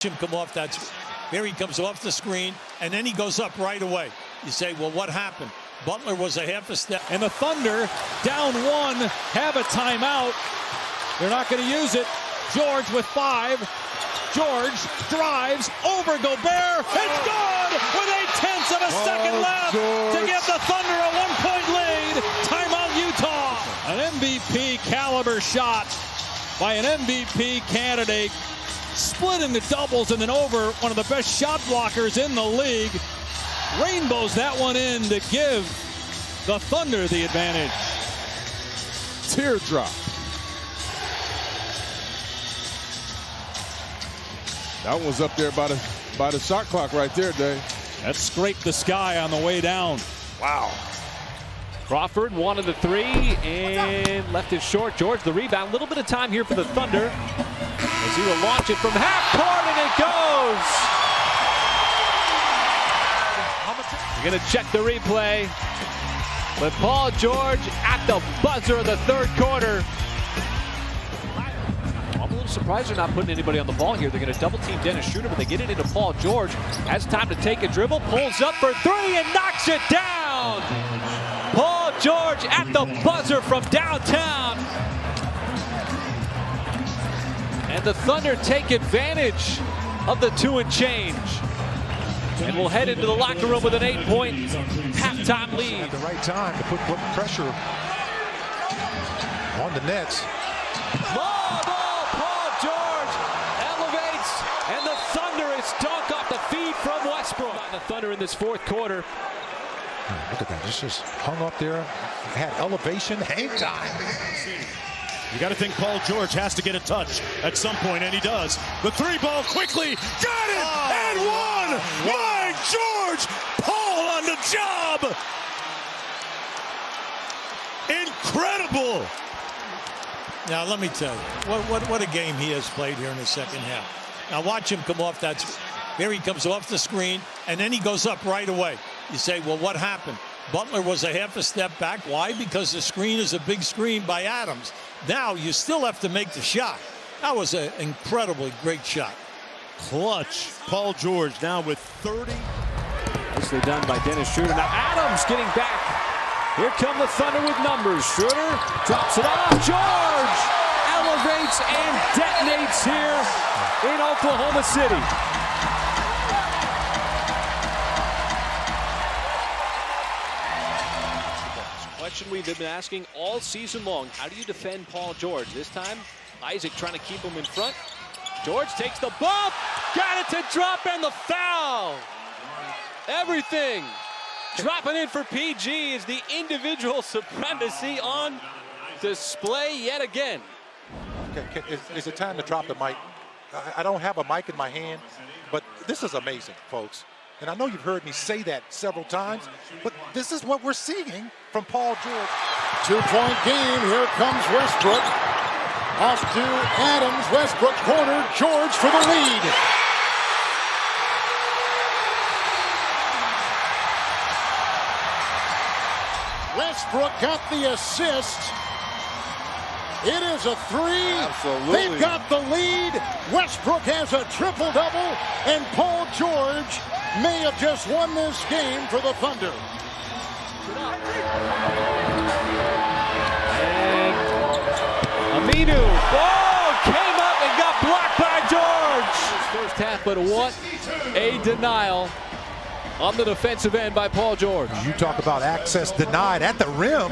Him come off that. There he comes off the screen, and then he goes up right away. You say, well, what happened? Butler was a half a step. And the Thunder, down one, have a timeout. They're not going to use it. George with 5. George drives over Gobert. It's good with 8/10 of a second left to give the Thunder a 1-point lead. Timeout, Utah. An MVP caliber shot by an MVP candidate. Split into doubles and then over, one of the best shot blockers in the league. Rainbows that one in to give the Thunder the advantage. Teardrop. That one was up there by the shot clock right there, Dave. That scraped the sky on the way down. Wow. Crawford wanted the 3 and left it short. George the rebound. A little bit of time here for the Thunder as he will launch it from half court and it goes. You're going to check the replay. But Paul George at the buzzer of the third quarter. I'm a little surprised they're not putting anybody on the ball here. They're going to double team Dennis Schroeder, but they get it into Paul George. Has time to take a dribble, pulls up for 3 and knocks it down. Paul George at the buzzer from downtown. And the Thunder take advantage of the 2 and change. And we'll head into the locker room with an 8-point halftime lead. At the right time to put pressure on the Nets. Ball, Paul George elevates, and the Thunder is dunked off the feed from Westbrook. The Thunder in this fourth quarter. Oh, look at that, it's just hung up there, had elevation, hang time. You got to think Paul George has to get a touch at some point, and he does. The 3-ball quickly, got it, and one! My George! Paul on the job! Incredible! Now, let me tell you, what a game he has played here in the second half. Now, watch him come off that. There he comes off the screen, and then he goes up right away. You say, well, what happened? Butler was a half a step back. Why? Because the screen is a big screen by Adams. Now you still have to make the shot. That was an incredibly great shot. Clutch. Paul George now with 30. Nicely done by Dennis Schroeder. Now Adams getting back. Here come the Thunder with numbers. Schroeder drops it off. George elevates and detonates here in Oklahoma City. Question we've been asking all season long. How do you defend Paul George? This time, Isaac trying to keep him in front. George takes the bump. Got it to drop and the foul. Everything dropping in for PG is the individual supremacy on display yet again. Okay, is it time to drop the mic? I don't have a mic in my hand, but this is amazing, folks. And I know you've heard me say that several times, but this is what we're seeing from Paul George. 2-point game. Here comes Westbrook. Off to Adams. Westbrook corner. George for the lead. Westbrook got the assist. It is a 3. Absolutely. They've got the lead. Westbrook has a triple-double, and Paul George may have just won this game for the Thunder. And Aminu, came up and got blocked by George. First half, but what a denial on the defensive end by Paul George. You talk about access denied at the rim.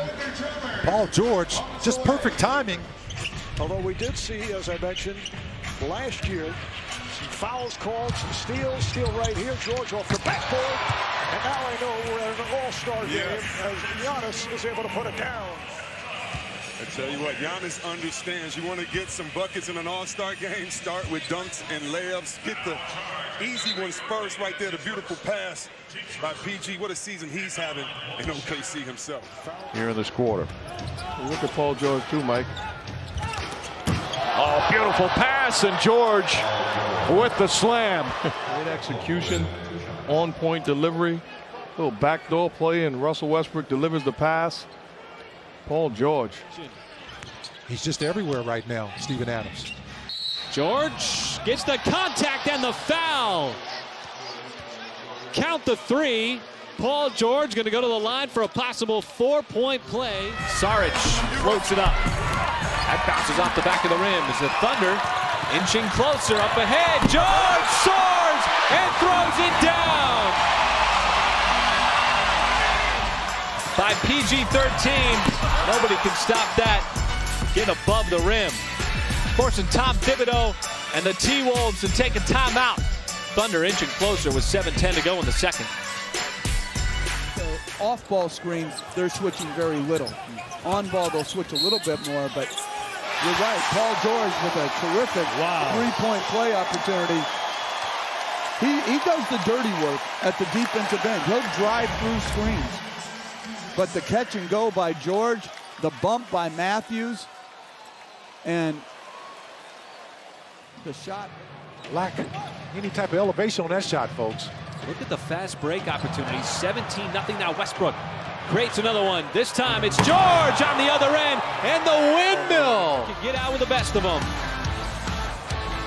Paul George, just perfect timing. Although we did see, as I mentioned, last year, some fouls called, some steals, steal right here, George off the backboard, and now I know we're at an all-star game as Giannis is able to put it down. I tell you what, Giannis understands you want to get some buckets in an all-star game, start with dunks and layups, get the easy ones first right there, the beautiful pass by PG. What a season he's having in OKC himself. Here in this quarter. Look at Paul George too, Mike. Oh, beautiful pass, and George with the slam. Great execution, on-point delivery, little backdoor play, and Russell Westbrook delivers the pass. Paul George. He's just everywhere right now, Steven Adams. George gets the contact and the foul. Count the three. Paul George going to go to the line for a possible 4-point play. Saric floats it up. That bounces off the back of the rim as the Thunder inching closer up ahead. George soars and throws it down. By PG-13, nobody can stop that. Get above the rim. Forcing Tom Thibodeau and the T-Wolves to take a timeout. Thunder inching closer with 7:10 to go in the second. So off-ball screens, they're switching very little. On-ball, they'll switch a little bit more, but you're right. Paul George with a terrific three-point play opportunity. He does the dirty work at the defensive end. He'll drive through screens. But the catch and go by George, the bump by Matthews, and the shot. Lack any type of elevation on that shot, folks. Look at the fast break opportunity. 17-0 now. Westbrook creates another one. This time it's George on the other end, and the windmill can get out with the best of them.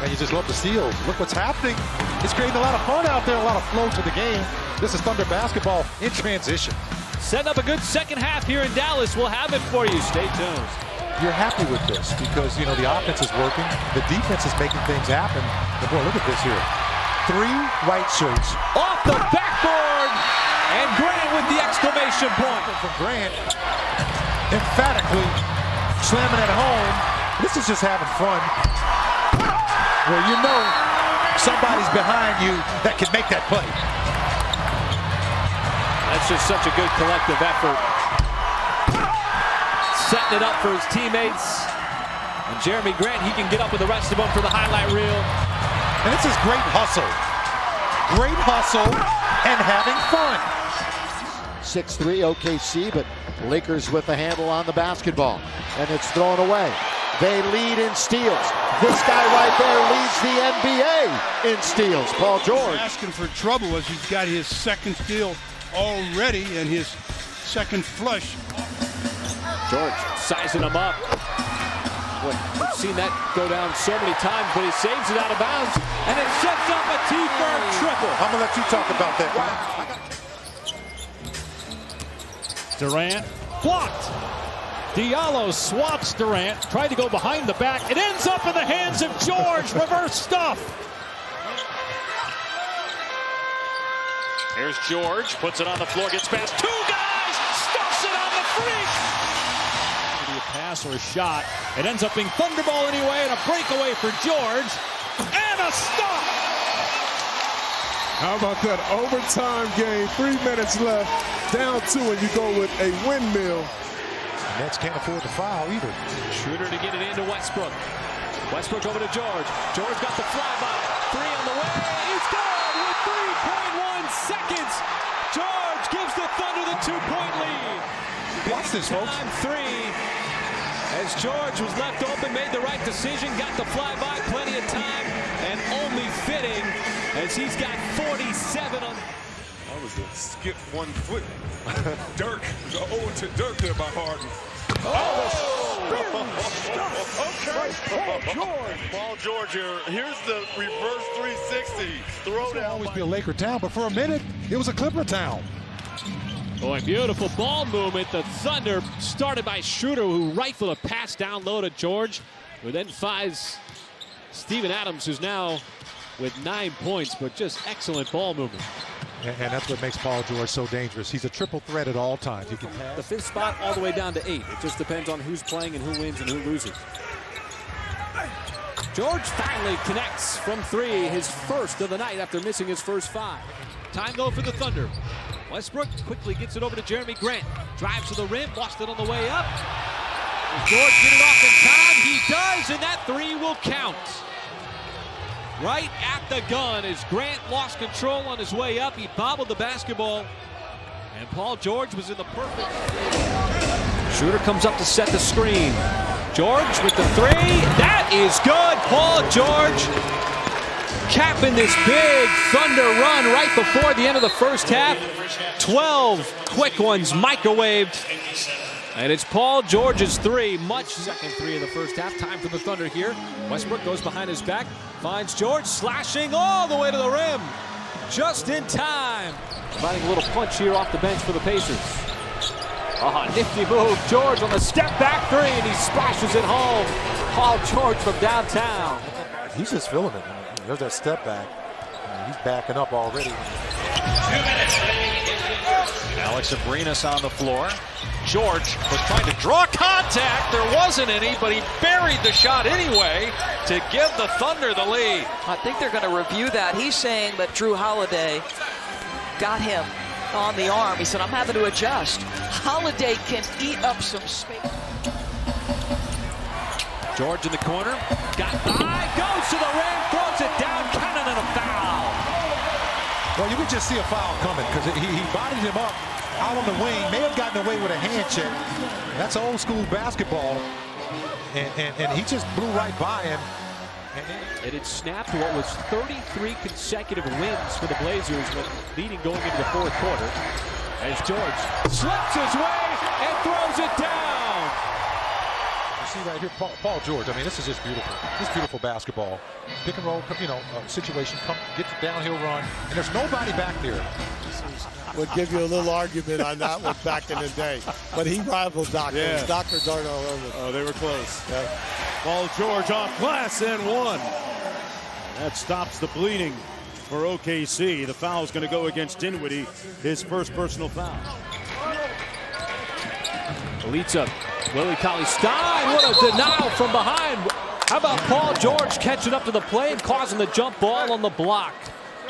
And you just love the steals. Look what's happening. It's creating a lot of fun out there, a lot of flow to the game. This is Thunder basketball in transition. Setting up a good second half here in Dallas. We'll have it for you. Stay tuned. You're happy with this because, you know, the offense is working. The defense is making things happen. And boy, look at this here. 3 white shirts. Off the backboard. And Grant with the exclamation point. From Grant, emphatically slamming it home. This is just having fun. Where you know somebody's behind you that can make that play. That's just such a good collective effort. Setting it up for his teammates. And Jeremy Grant, he can get up with the rest of them for the highlight reel. And this is great hustle. Great hustle and having fun. 6-3 OKC, but Lakers with the handle on the basketball. And it's thrown away. They lead in steals. This guy right there leads the NBA in steals. Paul George. Asking for trouble as he's got his second steal already and his second flush. George sizing him up. Boy, we've seen that go down so many times, but he saves it out of bounds, and it sets up a T-Bird triple. I'm going to let you talk about that. Durant blocked. Diallo swats Durant, tried to go behind the back. It ends up in the hands of George. Reverse stuff. Here's George, puts it on the floor, gets past 2 guys, stuffs it on the freak. Maybe a pass or a shot. It ends up being Thunderball anyway, and a breakaway for George. And a stop. How about that overtime game? 3 minutes left, down 2, and you go with a windmill. The Nets can't afford to foul either. Schroeder to get it into Westbrook. Westbrook over to George. George got the flyby. 3 on the way. He's good with 3.1 seconds. George gives the Thunder the 2-point lead. Watch this, folks. Time 3. As George was left open, made the right decision, got the flyby, plenty of time, and only fitting as he's got 47 on. That was a skip 1 foot. Dirk, the ode to Dirk there by Harden. Paul George here. Here's the reverse 360. Throw down. Always be a Laker town, but for a minute, it was a Clipper town. Boy, beautiful ball movement. The Thunder started by Schroeder, who rifled a pass down low to George, who then finds Steven Adams, who's now with 9 points, but just excellent ball movement. And that's what makes Paul George so dangerous. He's a triple threat at all times. He can pass. The 5th spot all the way down to 8. It just depends on who's playing and who wins and who loses. George finally connects from 3, his first of the night after missing his first 5. Time though for the Thunder. Westbrook quickly gets it over to Jeremy Grant. Drives to the rim, lost it on the way up. Does George get it off in time? He does, and that 3 will count. Right at the gun as Grant lost control on his way up. He bobbled the basketball, and Paul George was in the perfect. Schroeder comes up to set the screen. George with the 3. That is good. Paul George capping this big Thunder run right before the end of the first half. 12 quick ones microwaved. And it's Paul George's three. Second three of the first half. Time for the Thunder here. Westbrook goes behind his back. Finds George slashing all the way to the rim. Just in time. Providing a little punch here off the bench for the Pacers. Nifty move. George on the step back three, and he splashes it home. Paul George from downtown. He's just feeling it. There's that step back. He's backing up already. 2 minutes. Alex Abrinas on the floor. George was trying to draw contact. There wasn't any, but he buried the shot anyway to give the Thunder the lead. I think they're going to review that. He's saying that Drew Holiday got him on the arm. He said, I'm having to adjust. Holiday can eat up some space. George in the corner. Got by. Goes to the rim. Throws it down. Cannon and a foul. Well, you could just see a foul coming because he bodied him up out on the wing. May have gotten away with a hand check. That's old school basketball. And he just blew right by him. And it snapped to what was 33 consecutive wins for the Blazers, with leading going into the fourth quarter. As George slips his way and throws it down. You see right here, Paul George. I mean, this is just beautiful. This is beautiful basketball. Pick and roll, situation. Get the downhill run, and there's nobody back there. Would give you a little argument on that one back in the day. But he rivaled Doc. Yeah. Dr. Darno. Oh, they were close. Yeah. Paul George off glass and one. That stops the bleeding for OKC. The foul is going to go against Dinwiddie, his first personal foul. Elitza, Willie Cauley-Stein, what a denial from behind. How about Paul George catching up to the play and causing the jump ball on the block?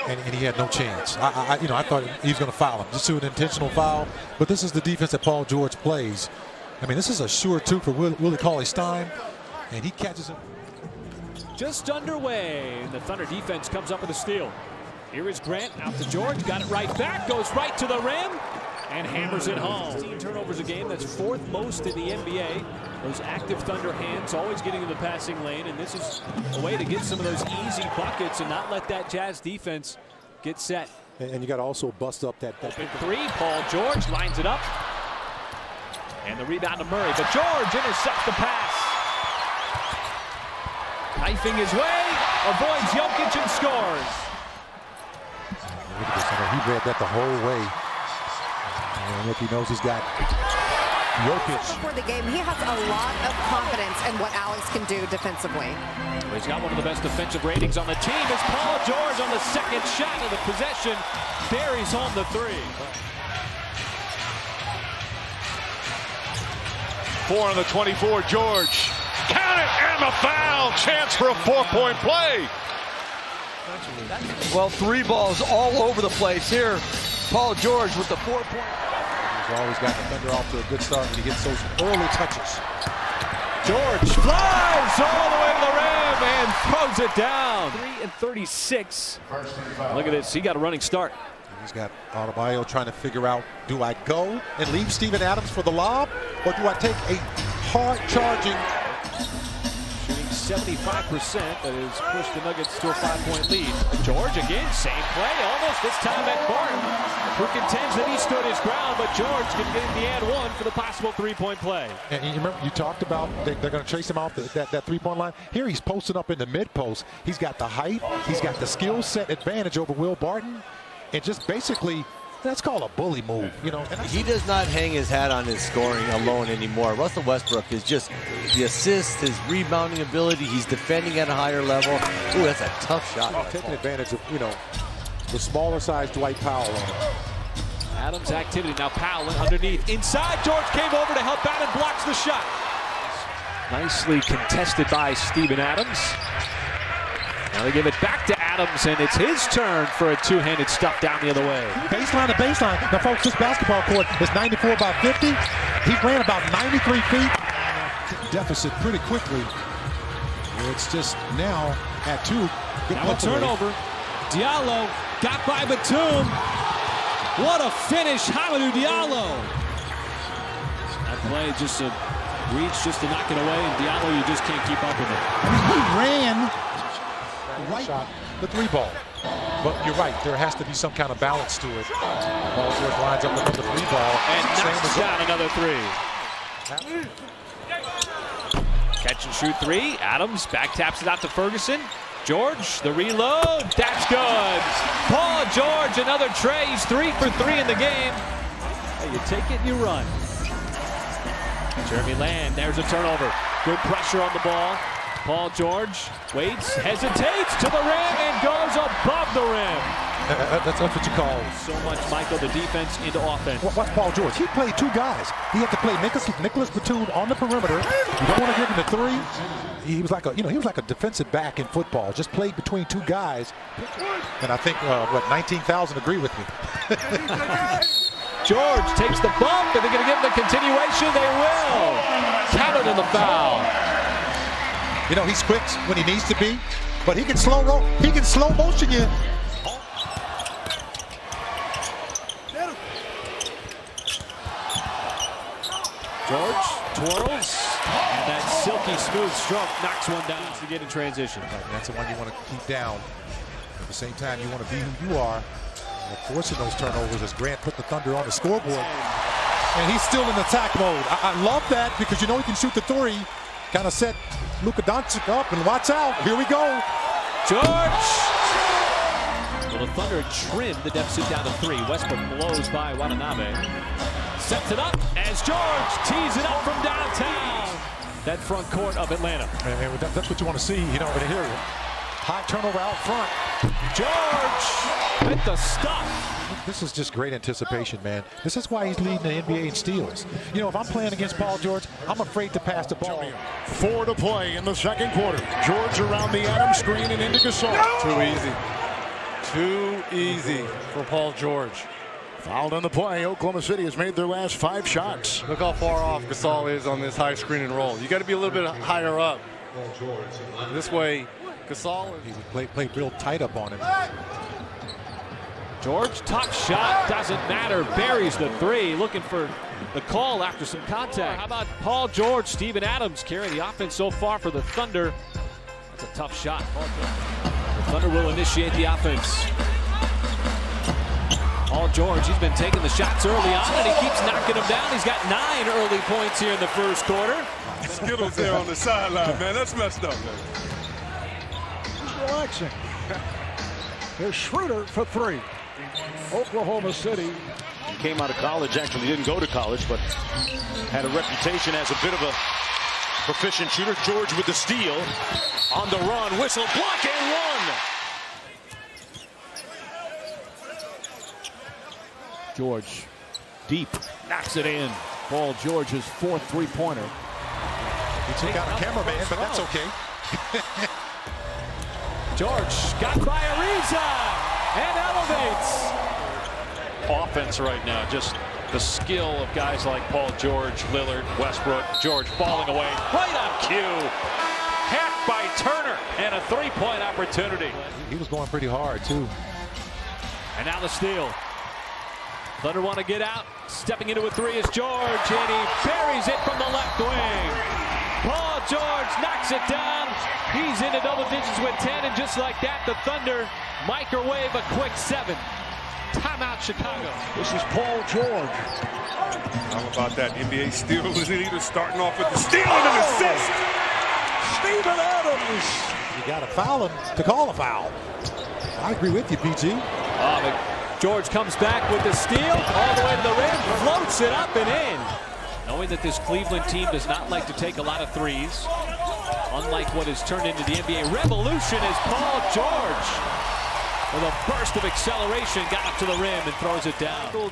And he had no chance. I thought he was going to foul him, just do an intentional foul. But this is the defense that Paul George plays. I mean, this is a sure two for Willie Cauley-Stein, and he catches him. Just underway, and the Thunder defense comes up with a steal. Here is Grant, out to George, got it right back, goes right to the rim, and hammers it home. 16 turnovers a game, that's fourth most in the NBA. Those active Thunder hands always getting in the passing lane, and this is a way to get some of those easy buckets and not let that Jazz defense get set. And you got to also bust up that Open three, Paul George lines it up. And the rebound to Murray, but George intercepts the pass. Knifing his way, avoids Jokic and scores. Look at this. He read that the whole way. And look, he knows he's got Jokic. Before the game, he has a lot of confidence in what Alex can do defensively. Well, he's got one of the best defensive ratings on the team. It's Paul George on the second shot of the possession. Buries home the three. 4 on the 24, George. Count it, and the foul. Chance for a 4-point play. Well, three balls all over the place here. Paul George with the 4-point. He's always got the Thunder off to a good start when he gets those early touches. George flies all the way to the rim and throws it down. 3 and 36. Look at this. He got a running start. He's got Adebayo trying to figure out, do I go and leave Steven Adams for the lob, or do I take a hard-charging? Shooting 75%, that has pushed the Nuggets to a 5-point lead. George again, same play, almost this time at Barton, who contends that he stood his ground, but George can get in the and one for the possible 3-point play. And you remember, you talked about they're going to chase him off that 3-point line. Here he's posting up in the mid-post. He's got the height, he's got the skill set advantage over Will Barton, and just basically, that's called a bully move, you know. He does not hang his hat on his scoring alone anymore. Russell Westbrook is just the assist, his rebounding ability. He's defending at a higher level. Ooh, that's a tough shot. Taking advantage of, the smaller size Dwight Powell on him. Adams' activity now. Powell underneath. Inside, George came over to help out and blocks the shot. Nicely contested by Steven Adams. Now they give it back to Adams, and it's his turn for a two-handed stuff down the other way. Baseline to baseline. Now, folks, this basketball court is 94 by 50. He ran about 93 feet. Deficit pretty quickly. It's just now at 2. Now a turnover. Diallo got by Batum. What a finish, Hamidou Diallo. That play just a reach just to knock it away, and Diallo, you just can't keep up with it. He ran right shot the 3-ball. But you're right, there has to be some kind of balance to it. Paul George lines up with the 3-ball. And knocks down another 3. Catch and shoot three. Adams back taps it out to Ferguson. George, the reload. That's good. Paul George, another tray. He's 3 for 3 in the game. You take it, you run. Jeremy Lamb, there's a turnover. Good pressure on the ball. Paul George waits, hesitates to the rim, and goes above the rim. That's what you call so much, Michael, the defense into offense. Watch Paul George. He played 2 guys. He had to play Nicholas Batum on the perimeter. You don't want to give him the 3. He was like a defensive back in football. Just played between 2 guys. And I think 19,000 agree with me. George takes the bump. Are they going to give him the continuation? They will. Counted in the foul. You know, he's quick when he needs to be, but he can slow motion you. George twirls, and that silky smooth stroke knocks one down to get in transition. Right, that's the one you want to keep down. At the same time, you want to be who you are. Forcing those turnovers as Grant put the Thunder on the scoreboard. And he's still in attack mode. I love that because you know he can shoot the 3. Kind of set Luka Doncic up, and watch out. Here we go. George! Well, the Thunder trimmed the deficit down to 3. Westbrook blows by Watanabe. Sets it up as George tees it up from downtown. That front court of Atlanta. And that's what you want to see, you know, in here. High turnover out front. George with the stuff. This is just great anticipation, man. This is why he's leading the NBA in steals. You know, if I'm playing against Paul George, I'm afraid to pass the ball. 4 to play in the second quarter. George around the Adams screen and into Gasol. Too easy. Too easy for Paul George. Fouled on the play. Oklahoma City has made their last 5 shots. Look how far off Gasol is on this high screen and roll. You got to be a little bit higher up. This way, Gasol. He played real tight up on him. George, tough shot, doesn't matter, buries the 3, looking for the call after some contact. How about Paul George, Steven Adams carrying the offense so far for the Thunder. That's a tough shot. The Thunder will initiate the offense. Paul George, he's been taking the shots early on, and he keeps knocking them down. He's got 9 early points here in the first quarter. Skittles there on the sideline, man. That's messed up, man. He's relaxing. Here's Schroeder for 3. Oklahoma City. He came out of college, actually didn't go to college, but had a reputation as a bit of a proficient shooter. George with the steal. On the run, whistle, block, and 1. George, deep, knocks it in. Paul George's 4th three-pointer. He took out a cameraman, but that's okay. George got by Ariza and elevates. Offense right now, just the skill of guys like Paul George, Lillard, Westbrook. George falling away right on cue. Hacked by Turner and a 3-point opportunity. He was going pretty hard too. And now the steal. Thunder want to get out. Stepping into a 3 is George, and he buries it from the left wing. Paul George knocks it down. He's into double digits with 10, and just like that, the Thunder microwave a quick 7. Timeout, Chicago. This is Paul George. How about that NBA steal? Was it either starting off with the steal and an assist? Steven Adams. You got to foul him to call a foul. I agree with you, PG. George comes back with the steal all the way to the rim, floats it up and in. Knowing that this Cleveland team does not like to take a lot of threes, unlike what has turned into the NBA revolution, is Paul George. With a burst of acceleration, got up to the rim and throws it down.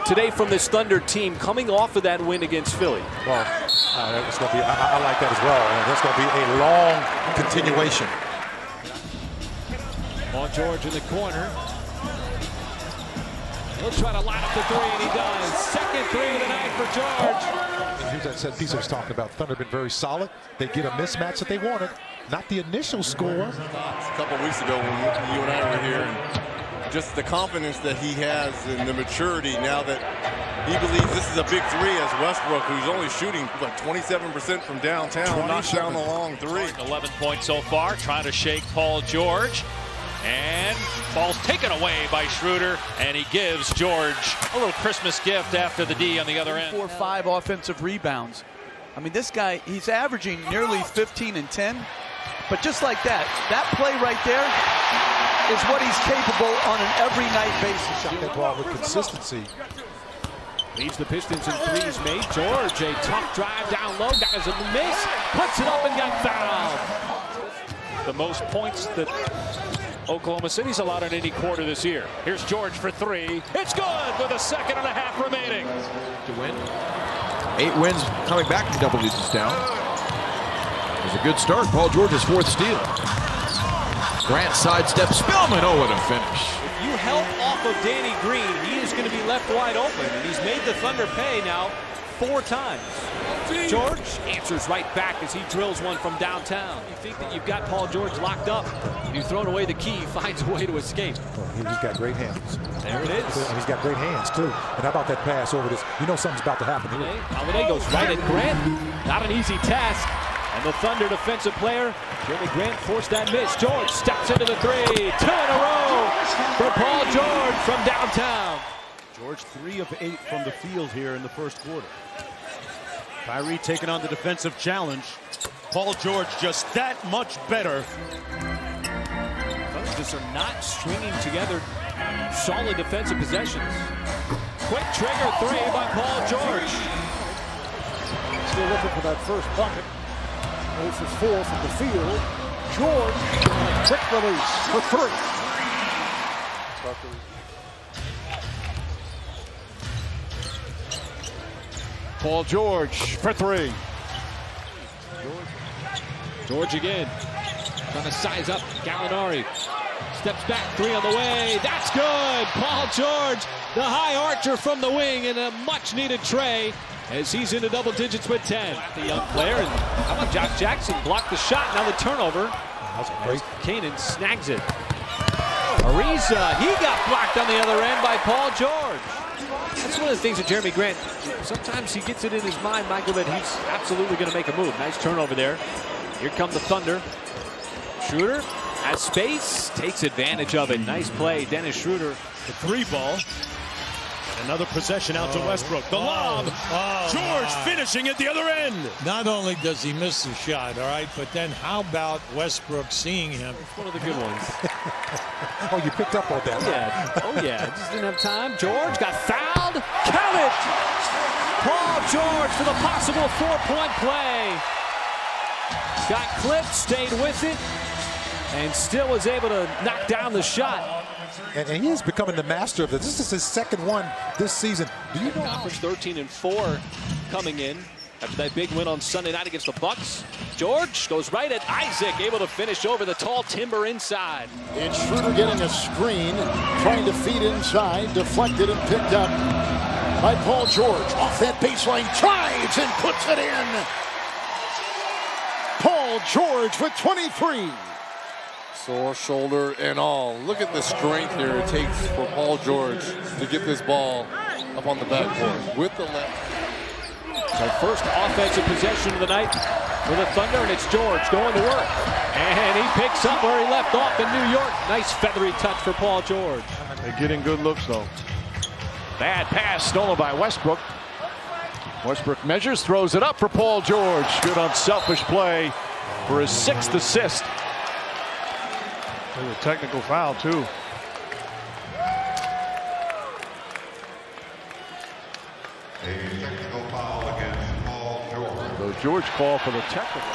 Today from this Thunder team, coming off of that win against Philly. Well, that's gonna be, I like that as well. That's going to be a long continuation. Paul George in the corner. He'll try to line up the 3, and he does. Second 3 of the night for George. Here's that set piece I was talking about. Thunder been very solid. They get a mismatch that they wanted. Not the initial score. A couple weeks ago when you and I were here, and just the confidence that he has and the maturity now that he believes this is a big 3 as Westbrook, who's only shooting like 27% from downtown, knocks down the long 3. 11 points so far, trying to shake Paul George. And ball's taken away by Schroeder, and he gives George a little Christmas gift after the D on the other end. 4 or 5 offensive rebounds. I mean, this guy, he's averaging nearly 15 and 10. But just like that play right there is what he's capable on an every night basis. Shot that ball with consistency. Leads the Pistons in threes made. George, a tough drive down low, guys in the miss, puts it up and got fouled. The most points that Oklahoma City's allowed in any quarter this year. Here's George for 3. It's good with a second and a half remaining. To win. 8 wins coming back from double digits down. It was a good start. Paul George's 4th steal. Grant sidesteps Spillman. Oh, what a finish. If you help off of Danny Green, he is going to be left wide open, and he's made the Thunder pay now 4 times. George answers right back as he drills one from downtown. You think that you've got Paul George locked up, and you've thrown away the key, he finds a way to escape. Oh, he's got great hands. There it is. And he's got great hands, too. And how about that pass over this? You know something's about to happen here. Holiday goes right at Grant. Not an easy task. And the Thunder defensive player, Jeremy Grant, forced that miss. George steps into the 3. 2 in a row for Paul George from downtown. George 3 of 8 from the field here in the first quarter. Kyrie taking on the defensive challenge. Paul George just that much better. Those just are not stringing together solid defensive possessions. Quick trigger 3 by Paul George. Still looking for that first bucket. 0 for 4 from the field. George, quick release for 3. Paul George for 3. George again. Trying to size up Gallinari. Steps back, 3 on the way. That's good. Paul George, the high archer from the wing, and a much-needed tray as he's into double digits with 10. The young player, and how about Josh Jackson blocked the shot, now the turnover. That's great. Kanan snags it. Ariza, he got blocked on the other end by Paul George. That's one of the things that Jeremy Grant, sometimes he gets it in his mind, Michael, that he's absolutely going to make a move. Nice turnover there. Here come the Thunder. Schroeder has space, takes advantage of it. Nice play, Dennis Schroeder. The 3 ball. Another possession out to Westbrook. The lob. George finishing at the other end. Not only does he miss the shot, all right, but then how about Westbrook seeing him? It's one of the good ones. Oh, you picked up on that. Yeah. Oh, yeah. Just didn't have time. George got fouled. Count it. Paul George for the possible 4-point play. Got clipped, stayed with it, and still was able to knock down the shot. And he is becoming the master of this. This is his 2nd one this season. Do you know? Conference 13-4 coming in after that big win on Sunday night against the Bucks. George goes right at Isaac, able to finish over the tall timber inside. And Schroeder getting a screen, trying to feed inside, deflected and picked up by Paul George. Off that baseline, drives and puts it in. Paul George with 23. Sore shoulder and all. Look at the strength here it takes for Paul George to get this ball up on the backboard with the left. Our first offensive possession of the night for the Thunder, and it's George going to work. And he picks up where he left off in New York. Nice feathery touch for Paul George. They're getting good looks, though. Bad pass stolen by Westbrook. Westbrook measures, throws it up for Paul George. Good unselfish play for his 6th assist. There's a technical foul, too. A technical foul against Paul George. So George called for the technical.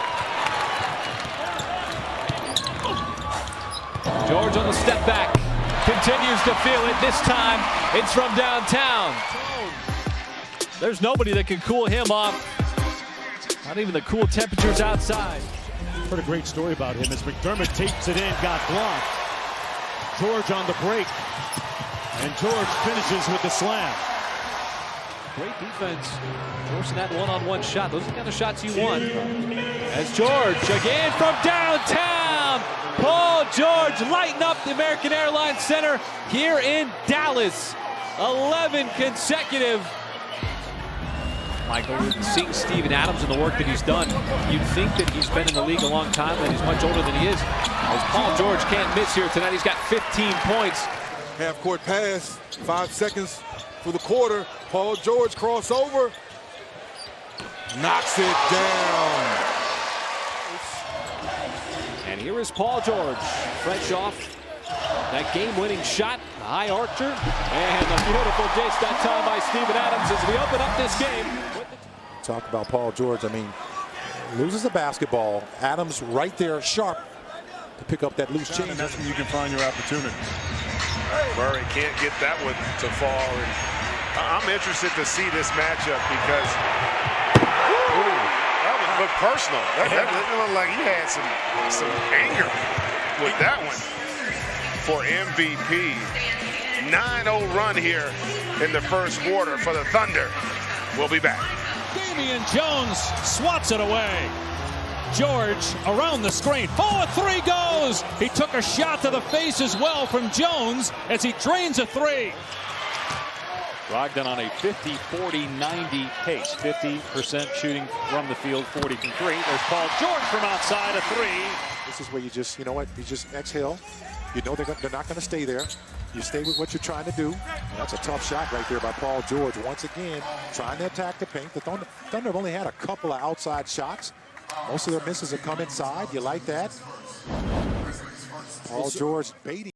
George on the step back. Continues to feel it. This time, it's from downtown. There's nobody that can cool him off. Not even the cool temperatures outside. Heard a great story about him as McDermott takes it in, got blocked. George on the break. And George finishes with the slam. Great defense. Forcing that one-on-one shot. Those are the kind of shots you want. As George again from downtown. Paul George lighting up the American Airlines Center here in Dallas. 11 consecutive. Michael, seeing Steven Adams and the work that he's done, you'd think that he's been in the league a long time, that he's much older than he is. As Paul George can't miss here tonight, he's got 15 points. Half-court pass, 5 seconds for the quarter. Paul George crossover, knocks it down. And here is Paul George, fresh off that game-winning shot, high archer, and a beautiful J-Stop time by Steven Adams as we open up this game. Talk about Paul George. I mean, loses the basketball. Adams right there, sharp to pick up that loose change. And that's when you can find your opportunity. Murray can't get that one to fall. And I'm interested to see this matchup because that would look personal. That looked like he had some anger with that one for MVP. 9-0 run here in the first quarter for the Thunder. We'll be back. Damian Jones swats it away. George around the screen. Forward three goes. He took a shot to the face as well from Jones as he drains a three. Brogdon on a 50-40-90 pace. 50% shooting from the field, 40 from three. There's Paul George from outside a three. This is where you just, you know what, you just exhale. You know they're not going to stay there. You stay with what you're trying to do. And that's a tough shot right there by Paul George. Once again, trying to attack the paint. The Thunder have only had a couple of outside shots. Most of their misses have come inside. You like that? Paul George baiting.